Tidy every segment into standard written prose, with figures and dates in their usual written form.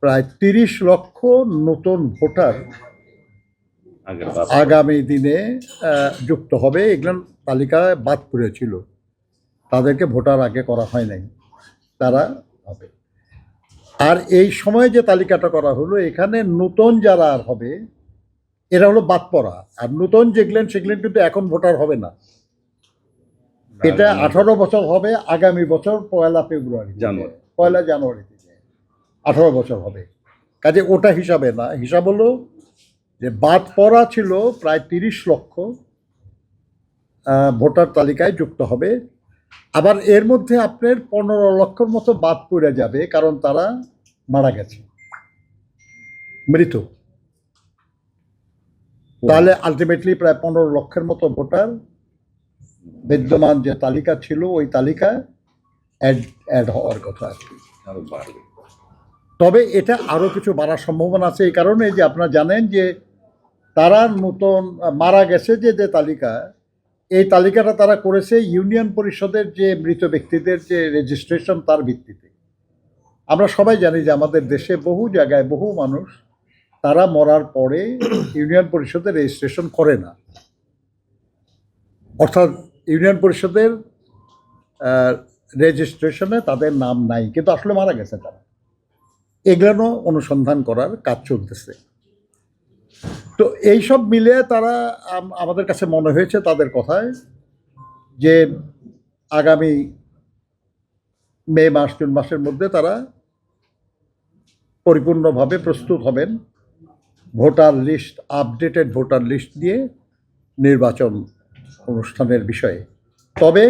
প্রায় 30 লক্ষ নতুন ভোটার আগামী দিনে যুক্ত হবে। এগুলো তালিকায় বাদ পড়েছিল, তাদেরকে ভোটার আগে করা হয় নাই, তারা হবে। আর এই সময় যে তালিকাটা করা হলো, এখানে নতুন যারা আর হবে এরা হলো বাদ পড়া। আর নতুন যেগুলেন সেগুলেন কিন্তু এখন ভোটার হবে না, এটা 18 বছর হবে আগামী বছর 1 ফেব্রুয়ারি, 1 জানুয়ারি থেকে 18 বছর হবে। কাজে ওটা হিসাবে না, হিসাব হলো যে বাদ পড়া ছিল প্রায় 30 লক্ষ ভোটার তালিকায় যুক্ত হবে। আবার এর মধ্যে আপনার 15 লক্ষর মতো বাদ পড়ে যাবে, কারণ তারা মারা গেছে, মৃত। তাহলে আলটিমেটলি প্রায় 15 লক্ষের মতো ভোটার বিদ্যমান যে তালিকা ছিল ওই তালিকায় অ্যাড হওয়ার কথা আর কি। তবে এটা আরও কিছু বাড়ার সম্ভাবনা আছে, এই কারণে যে আপনারা জানেন যে তারা নতুন মারা গেছে যে তালিকা, এই তালিকাটা তারা করেছে ইউনিয়ন পরিষদের যে মৃত ব্যক্তিদের যে রেজিস্ট্রেশন তার ভিত্তিতে। আমরা সবাই জানি যে আমাদের দেশে বহু জায়গায় বহু মানুষ তারা মরার পরে ইউনিয়ন পরিষদের রেজিস্ট্রেশন করে না, অর্থাৎ ইউনিয়ন পরিষদের রেজিস্ট্রেশনে তাদের নাম নাই, কিন্তু আসলে মারা গেছে তারা। এগুলো অনুসন্ধান করার কাজ চলতেছে। তো এইসব মিলে তারা আমাদের কাছে মনে হয়েছে তাদের কথায় যে আগামী মে মাস জুন মাসের মধ্যে তারা পরিপূর্ণভাবে প্রস্তুত হবেন voter list, updated voter list দিয়ে নির্বাচন অনুষ্ঠানের বিষয়ে। তবে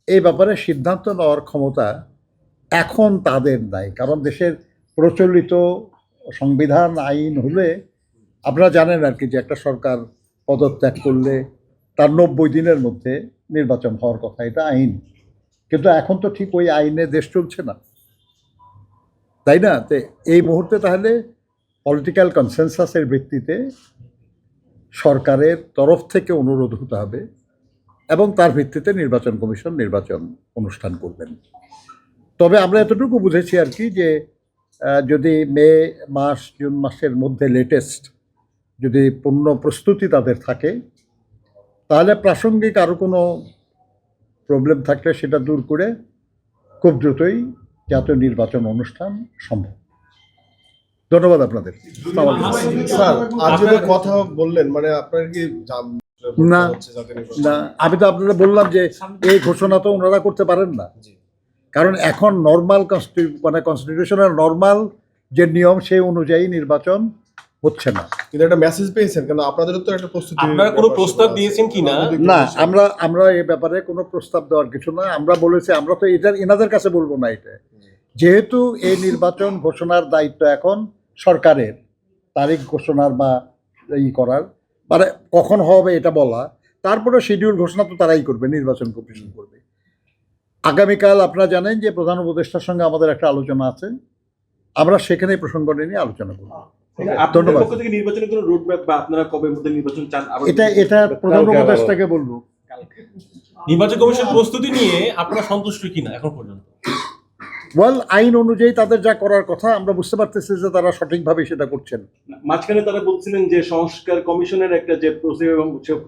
এই ব্যাপারে সিদ্ধান্ত নেওয়ার ক্ষমতা এখন তাদের নাই, কারণ দেশের প্রচলিত সংবিধান আইন হলে আপনারা জানেন আর কি যে একটা সরকার পদত্যাগ করলে তার 90 দিনের মধ্যে নির্বাচন হওয়ার কথা, এটা আইন। কিন্তু এখন তো ঠিক ওই আইনে দেশ চলছে না, তাই না? তো এই মুহূর্তে তাহলে পলিটিক্যাল কনসেনসাসের ভিত্তিতে সরকারের তরফ থেকে অনুরোধ হতে হবে এবং তার ভিত্তিতে নির্বাচন কমিশন নির্বাচন অনুষ্ঠান করবেন। তবে আমরা এতটুকু বুঝেছি আর কি যে যদি মে মাস জুন মাসের মধ্যে লেটেস্ট যদি পূর্ণ প্রস্তুতি তাদের থাকে, তাহলে প্রাসঙ্গিক আরও কোনো প্রবলেম থাকলে সেটা দূর করে খুব দ্রুতই জাতীয় নির্বাচন অনুষ্ঠান সম্ভব। ধন্যবাদ আপনাদের। স্যার, আজকে যে কথা বললেন, মানে আপনার কি না না, আমি তো আপনারা বললাম যে এই ঘোষণা তো ওনারা করতে পারেন না, কারণ এখন নর্মাল কনস্টিটিউশনের নর্মাল যে নিয়ম সেই অনুযায়ী নির্বাচন হচ্ছে না। কিন্তু একটা মেসেজ পেয়েছেন কেন? আপনাদেরও তো একটা প্রস্তুতি, আপনারা কোনো প্রস্তাব দিয়েছেন কিনা? না, আমরা এই ব্যাপারে কোনো প্রস্তাব দেওয়ার কিছু না। আমরা বলেছি আমরা তো এটা এনাদের কাছে বলবো না। এটা যেহেতু এই নির্বাচন ঘোষণার দায়িত্ব এখন সরকারের, তারিখ ঘোষণার বা করার, মানে কখন হবে এটা বলা, তারপরে শিডিউল ঘোষণা তো তারাই করবে, নির্বাচন কমিশন করবে। আগামীকাল আপনারা জানেন যে প্রধান উপদেষ্টার সঙ্গে আমাদের একটা আলোচনা আছে, আমরা সেখানে প্রসঙ্গটা নিয়ে আলোচনা করব। ধন্যবাদ। নির্বাচনের কোনো রোডম্যাপ বা আপনারা কবে মধ্যে নির্বাচন চান এটা প্রধান উপদেষ্টাকে বলবো। নির্বাচন কমিশন প্রস্তুতি নিয়ে আপনারা সন্তুষ্ট কিনা এখন পর্যন্ত? আইন অনুযায়ী তাদের যা করার কথা আমরা বুঝতে পারতেছি যে তারা সঠিকভাবে সেটা করছেন। মাঝখানে তারা বলছিলেন যে সংস্কার কমিশনের একটা যে প্রসিডিউর এবং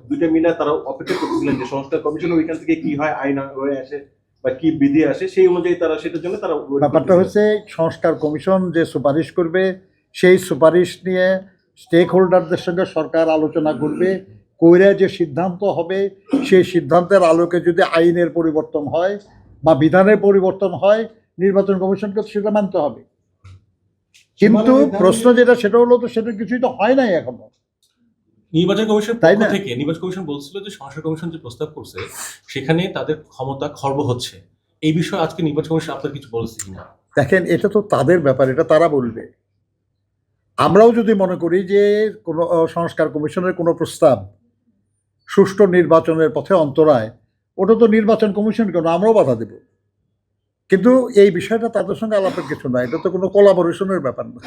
দুইটা মিলে তারা অপেক্ষা করছিলেন যে সংস্কার কমিশন ওইখান থেকে কি হয়, আইন হয়ে আসে বা কি বিধি আসে, সেই অনুযায়ী তারা সেটার জন্য তারা ব্যাপারটা হচ্ছে সংস্কার কমিশন যে সুপারিশ করবে সেই সুপারিশ নিয়ে স্টেক হোল্ডারদের সঙ্গে সরকার আলোচনা করবে, কইরা যে সিদ্ধান্ত হবে সেই সিদ্ধান্তের আলোকে যদি আইনের পরিবর্তন হয় বা বিধানের পরিবর্তন হয়, নির্বাচন কমিশনকে সেটা মানতে হবে। কিন্তু প্রশ্ন যেটা সেটা হলো তো সেটা কিছুই তো হয় নাই এখনো। নির্বাচন কমিশন তাই না, থেকে নির্বাচন কমিশন বলছিল যে সংস্কার কমিশন যে প্রস্তাব করছে সেখানে তাদের ক্ষমতা খর্ব হচ্ছে। এই বিষয়ে আজকে নির্বাচন কমিশন আপনার কিছু বলেছে কিনা? দেখেন, এটা তো তাদের ব্যাপার, এটা তারা বলবে। আমরাও যদি মনে করি যে কোনো সংস্কার কমিশনের কোনো প্রস্তাব সুষ্ঠু নির্বাচনের পথে অন্তরায়, ওটা তো নির্বাচন কমিশন কেন, আমরাও বাধা দেব। কিন্তু এই বিষয়টা তাদের সঙ্গে আলাপের কিছু না, এটা তো কোনো কোলাবোরেশনের ব্যাপার না।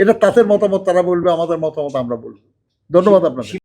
এটা তাদের মতামত তারা বলবে, আমাদের মতামত আমরা বলবো। ধন্যবাদ আপনাকে।